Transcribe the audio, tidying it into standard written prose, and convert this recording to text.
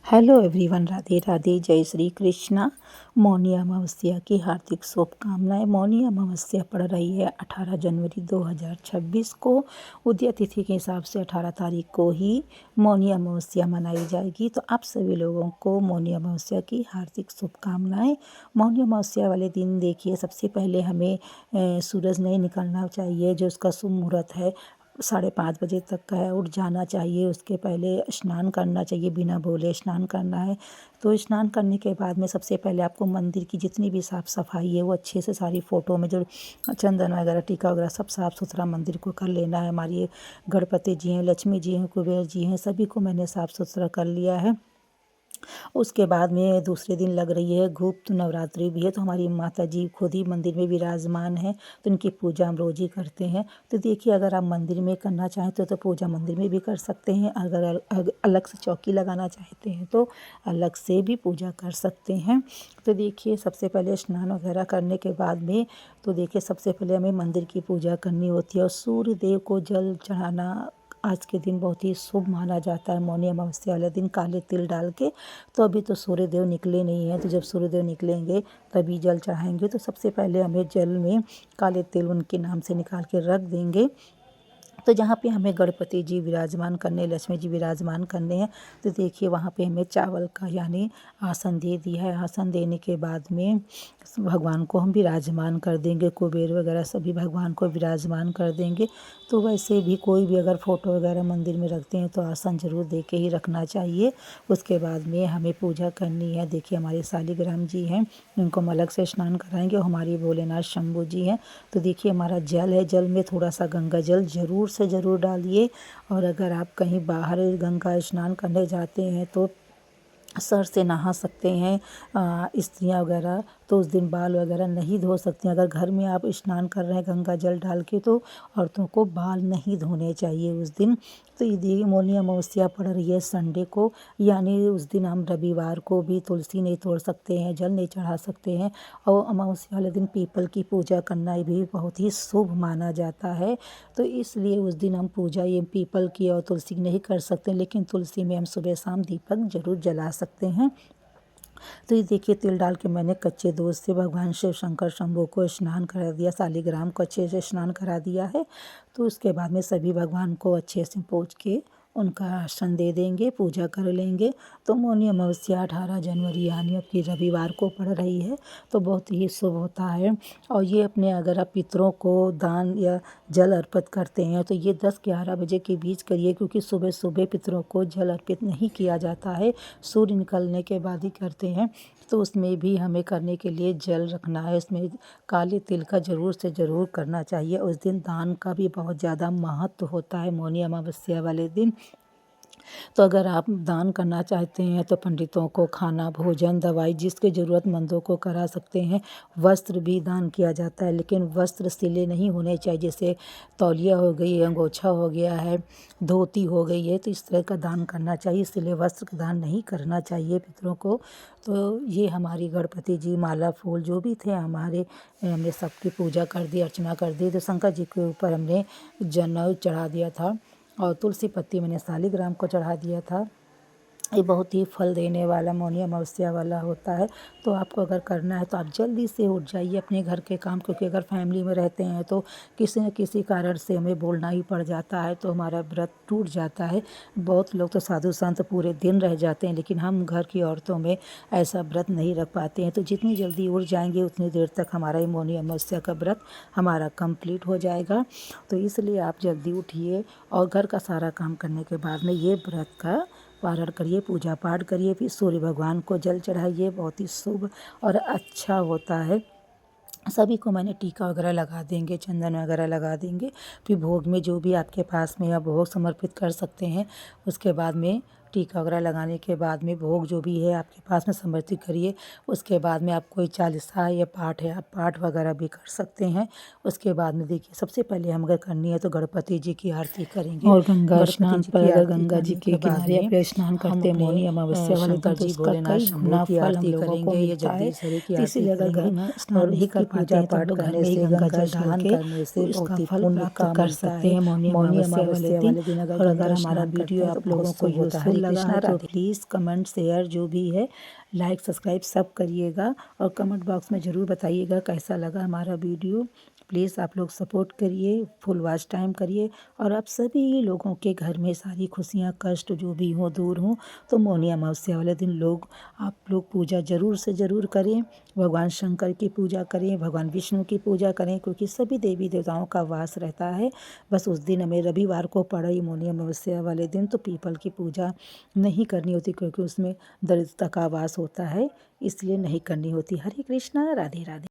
Hello everyone, Radhe Radhe, जय श्री कृष्णा। मौनी अमावस्या की हार्दिक शुभकामनाएं। मौनी अमावस्या पड़ रही है 18 जनवरी 2026 को। उदय तिथि के हिसाब से 18 तारीख को ही मौनी अमावस्या मनाई जाएगी। तो आप सभी लोगों को मौनी अमावस्या की हार्दिक शुभकामनाएं। मौनी अमावस्या वाले दिन देखिए, सबसे पहले हमें सूरज नहीं निकलना चाहिए। जो उसका शुभ मुहूर्त है 5:30 बजे तक का है, उठ जाना चाहिए। उसके पहले स्नान करना चाहिए, बिना बोले स्नान करना है। तो स्नान करने के बाद में सबसे पहले आपको मंदिर की जितनी भी साफ़ सफाई है वो अच्छे से सारी फ़ोटो में जो चंदन वगैरह टीका वगैरह सब साफ़ सुथरा मंदिर को कर लेना है। हमारी गणपति जी हैं, लक्ष्मी जी हैं, कुबेर जी हैं, सभी को मैंने साफ़ सुथरा कर लिया है। उसके बाद में दूसरे दिन लग रही है गुप्त नवरात्रि भी है। तो हमारी माता जी खुद ही मंदिर में विराजमान हैं, तो इनकी पूजा हम रोज़ ही करते हैं। तो देखिए, अगर आप मंदिर में करना चाहें तो पूजा मंदिर में भी कर सकते हैं। अगर अलग से चौकी लगाना चाहते हैं तो अलग से भी पूजा कर सकते हैं। तो देखिए, सबसे पहले स्नान वगैरह करने के बाद में तो देखिए, सबसे पहले हमें मंदिर की पूजा करनी होती है और सूर्य देव को जल चढ़ाना आज के दिन बहुत ही शुभ माना जाता है। मौनी अमावस्या वाले दिन काले तिल डाल के। तो अभी तो सूर्यदेव निकले नहीं हैं, तो जब सूर्यदेव निकलेंगे तभी जल चढ़ाएंगे। तो सबसे पहले हमें जल में काले तिल उनके नाम से निकाल के रख देंगे। तो जहाँ पे हमें गणपति जी विराजमान करने, लक्ष्मी जी विराजमान करने हैं, तो देखिए वहाँ पे हमें चावल का यानी आसन दे दिया है। आसन देने के बाद में भगवान को हम विराजमान कर देंगे, कुबेर वगैरह सभी भगवान को विराजमान कर देंगे। तो वैसे भी कोई भी अगर फ़ोटो वगैरह मंदिर में रखते हैं तो आसन ज़रूर दे के ही रखना चाहिए। उसके बाद में हमें पूजा करनी है। देखिए, हमारे शालिग्राम जी हैं, उनको हम अलग से स्नान कराएंगे। और हमारी भोलेनाथ शंभू जी हैं। तो देखिए, हमारा जल है, जल में थोड़ा सा गंगा जल ज़रूर से ज़रूर डालिए। और अगर आप कहीं बाहर गंगा स्नान करने जाते हैं तो सर से नहा सकते हैं। स्त्रियाँ वगैरह तो उस दिन बाल वगैरह नहीं धो सकती हैं। अगर घर में आप स्नान कर रहे हैं गंगा जल डाल के तो औरतों को बाल नहीं धोने चाहिए उस दिन। तो ये मौनी अमावस्या पड़ रही है संडे को, यानी उस दिन हम रविवार को भी तुलसी नहीं तोड़ सकते हैं, जल नहीं चढ़ा सकते हैं। और अमावस्या वाले दिन पीपल की पूजा करना भी बहुत ही शुभ माना जाता है। तो इसलिए उस दिन हम पूजा ये पीपल की और तुलसी की नहीं कर सकते, लेकिन तुलसी में हम सुबह शाम दीपक ज़रूर जला सकते हैं। तो ये देखिए, तिल डाल के मैंने कच्चे दूध से भगवान शिव शंकर शंभू को स्नान करा दिया, शालिग्राम को अच्छे से स्नान करा दिया है। तो उसके बाद में सभी भगवान को अच्छे से पोंछ के उनका आसन दे देंगे, पूजा कर लेंगे। तो मौनी अमावस्या 18 जनवरी यानी अब की रविवार को पड़ रही है, तो बहुत ही शुभ होता है। और ये अपने अगर आप पितरों को दान या जल अर्पित करते हैं तो ये 10-11 बजे के बीच करिए, क्योंकि सुबह सुबह पितरों को जल अर्पित नहीं किया जाता है, सूर्य निकलने के बाद ही करते हैं। तो उसमें भी हमें करने के लिए जल रखना है। उसमें काले तिल का ज़रूर से ज़रूर करना चाहिए। उस दिन दान का भी बहुत ज़्यादा महत्व होता है मौनी अमावस्या वाले दिन। तो अगर आप दान करना चाहते हैं तो पंडितों को खाना, भोजन, दवाई जिसके ज़रूरतमंदों को करा सकते हैं। वस्त्र भी दान किया जाता है, लेकिन वस्त्र सिले नहीं होने चाहिए। जैसे तौलिया हो गई, अंगोछा हो गया है, धोती हो गई है, तो इस तरह का दान करना चाहिए। सिले वस्त्र का दान नहीं करना चाहिए पितरों को। तो ये हमारी गणपति जी, माला, फूल जो भी थे हमारे, हमने सबकी पूजा कर दी, अर्चना कर दी। तो शंकर जी के ऊपर हमने जनेऊ चढ़ा दिया था और तुलसी पत्ती मैंने शालिग्राम को चढ़ा दिया था। ये बहुत ही फल देने वाला मौनी अमावस्या वाला होता है। तो आपको अगर करना है तो आप जल्दी से उठ जाइए अपने घर के काम, क्योंकि अगर फैमिली में रहते हैं तो किसी न किसी कारण से हमें बोलना ही पड़ जाता है, तो हमारा व्रत टूट जाता है। बहुत लोग तो साधु संत पूरे दिन रह जाते हैं, लेकिन हम घर की औरतों में ऐसा व्रत नहीं रख पाते हैं। तो जितनी जल्दी उठ जाएंगे उतनी देर तक हमारा ये मौनी अमावस्या का व्रत हमारा कंप्लीट हो जाएगा। तो इसलिए आप जल्दी उठिए और घर का सारा काम करने के बाद में ये व्रत का पारण करिए, पूजा पाठ करिए, फिर सूर्य भगवान को जल चढ़ाइए। बहुत ही शुभ और अच्छा होता है। सभी को मैंने टीका वगैरह लगा देंगे, चंदन वगैरह लगा देंगे। फिर भोग में जो भी आपके पास में आप भोग समर्पित कर सकते हैं। उसके बाद में टीका वगैरह लगाने के बाद में भोग जो भी है आपके पास में समर्पित करिए। उसके बाद में आप कोई चालीसा या पाठ है, आप पाठ वगैरह भी कर सकते हैं। उसके बाद में देखिए, सबसे पहले हम अगर करनी है तो गणपति जी की आरती करेंगे। और गंगा स्नान पर अगर गंगा जी के किनारे आप स्नान करते हैं मौनी अमावस्या वाले दिन, तो उसका कई गुना फल हम लोगों को मिलता है। इसीलिए अगर घर स्नान नहीं कर पाते हैं तो लोग घर में ही गंगा जल डाल के इसका फल प्राप्त कर सकते हैं मौनी अमावस्या वाले दिन। और अगर हमारा वीडियो आप लोगों को यूज़फुल लगा है तो प्लीज़ कमेंट शेयर जो भी है लाइक सब्सक्राइब सब करिएगा और कमेंट बॉक्स में ज़रूर बताइएगा कैसा लगा हमारा वीडियो। प्लीज़ आप लोग सपोर्ट करिए, फुल वॉच टाइम करिए और आप सभी लोगों के घर में सारी खुशियाँ कष्ट जो भी हों दूर हों। तो मौनी अमावस्या वाले दिन आप लोग पूजा ज़रूर से ज़रूर करें, भगवान शंकर की पूजा करें, भगवान विष्णु की पूजा करें, क्योंकि सभी देवी देवताओं का वास रहता है। बस उस दिन हमें रविवार को पड़ा ही मौनी अमावस्या वाले दिन तो पीपल की पूजा नहीं करनी होती, क्योंकि उसमें दरिद्रता का वास होता है, इसलिए नहीं करनी होती। हरे कृष्णा, राधे राधे।